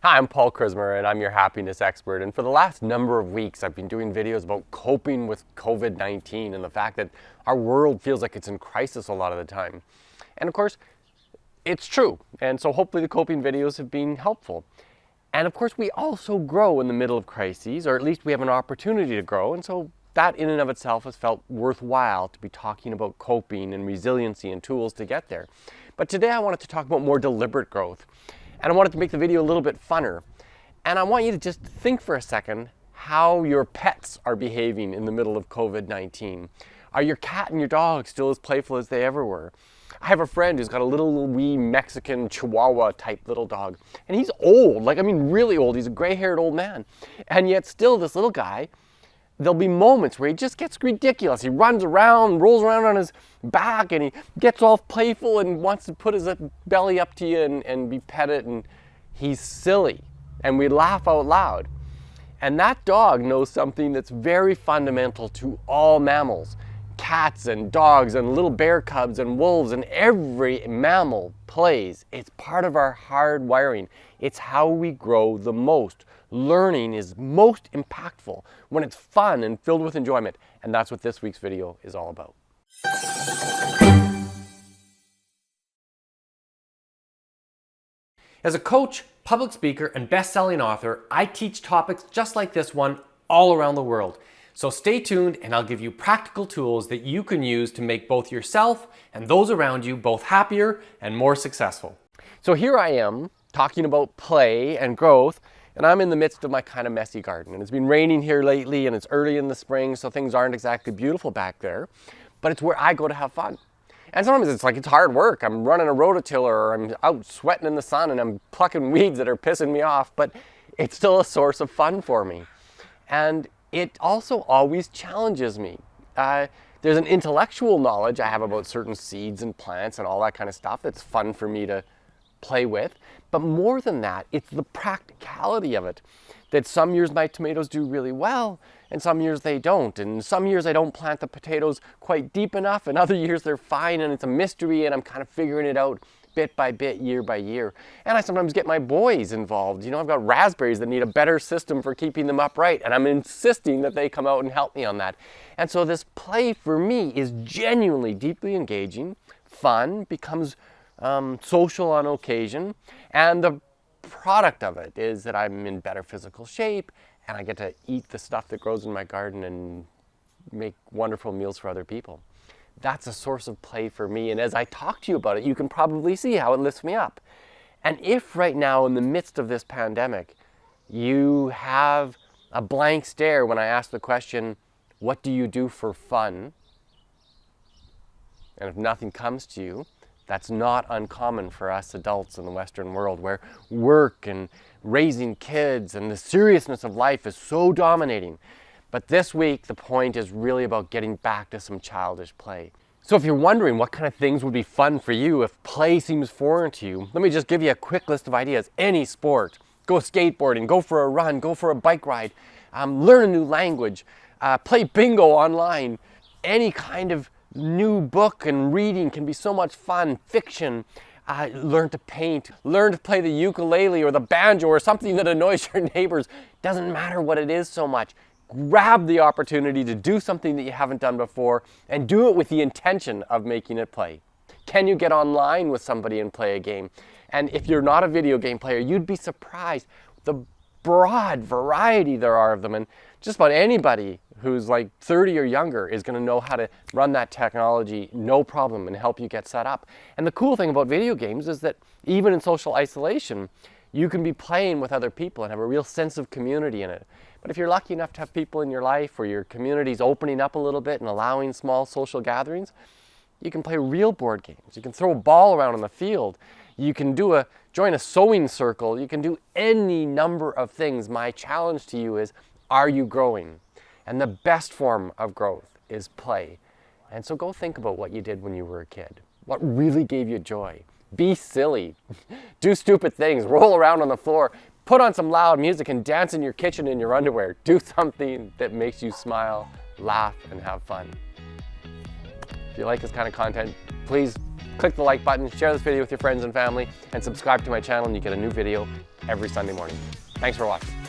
Hi, I'm Paul Krismer and I'm your happiness expert. And for the last number of weeks, I've been doing videos about coping with COVID-19 and the fact that our world feels like it's in crisis a lot of the time. And of course, it's true. And so hopefully the coping videos have been helpful. And of course, we also grow in the middle of crises, or at least we have an opportunity to grow. And so that in and of itself has felt worthwhile to be talking about coping and resiliency and tools to get there. But today I wanted to talk about more deliberate growth. And I wanted to make the video a little bit funner. And I want you to just think for a second how your pets are behaving in the middle of COVID-19. Are your cat and your dog still as playful as they ever were? I have a friend who's got a little wee Mexican Chihuahua type little dog. And he's old, really old. He's a gray-haired old man. And yet still this little guy, there'll be moments where he just gets ridiculous. He runs around, rolls around on his back, and he gets all playful and wants to put his belly up to you and be petted, and he's silly. And we laugh out loud. And that dog knows something that's very fundamental to all mammals. Cats and dogs and little bear cubs and wolves and every mammal plays. It's part of our hard wiring. It's how we grow the most. Learning is most impactful when it's fun and filled with enjoyment. And that's what this week's video is all about. As a coach, public speaker, and best-selling author, I teach topics just like this one all around the world. So stay tuned and I'll give you practical tools that you can use to make both yourself and those around you both happier and more successful. So here I am talking about play and growth, and I'm in the midst of my kind of messy garden. And it's been raining here lately and it's early in the spring, so things aren't exactly beautiful back there, but it's where I go to have fun. And sometimes it's hard work. I'm running a rototiller or I'm out sweating in the sun and I'm plucking weeds that are pissing me off, but it's still a source of fun for me. And it also always challenges me. There's an intellectual knowledge I have about certain seeds and plants and all that kind of stuff that's fun for me to play with. But more than that, it's the practicality of it. That some years my tomatoes do really well, and some years they don't. And some years I don't plant the potatoes quite deep enough, and other years they're fine, and it's a mystery, and I'm kind of figuring it out bit by bit, year by year. And I sometimes get my boys involved. I've got raspberries that need a better system for keeping them upright, and I'm insisting that they come out and help me on that. And so this play for me is genuinely deeply engaging, fun, becomes social on occasion, and the product of it is that I'm in better physical shape, and I get to eat the stuff that grows in my garden and make wonderful meals for other people. That's a source of play for me, and as I talk to you about it, you can probably see how it lifts me up. And if right now in the midst of this pandemic, you have a blank stare when I ask the question, what do you do for fun? And if nothing comes to you, that's not uncommon for us adults in the Western world, where work and raising kids and the seriousness of life is so dominating. But this week, the point is really about getting back to some childish play. So if you're wondering what kind of things would be fun for you if play seems foreign to you, let me just give you a quick list of ideas. Any sport. Go skateboarding, go for a run, go for a bike ride, learn a new language, play bingo online. Any kind of new book and reading can be so much fun. Fiction. Learn to paint, learn to play the ukulele or the banjo or something that annoys your neighbors. Doesn't matter what it is so much. Grab the opportunity to do something that you haven't done before and do it with the intention of making it play. Can you get online with somebody and play a game? And if you're not a video game player, you'd be surprised the broad variety there are of them. And just about anybody who's like 30 or younger is going to know how to run that technology no problem and help you get set up. And the cool thing about video games is that even in social isolation, you can be playing with other people and have a real sense of community in it. But if you're lucky enough to have people in your life where your community's opening up a little bit and allowing small social gatherings, you can play real board games. You can throw a ball around on the field. You can join a sewing circle. You can do any number of things. My challenge to you is, are you growing? And the best form of growth is play. And so go think about what you did when you were a kid. What really gave you joy? Be silly. Do stupid things. Roll around on the floor. Put on some loud music and dance in your kitchen in your underwear. Do something that makes you smile, laugh, and have fun. If you like this kind of content, please click the like button, share this video with your friends and family, and subscribe to my channel and you get a new video every Sunday morning. Thanks for watching.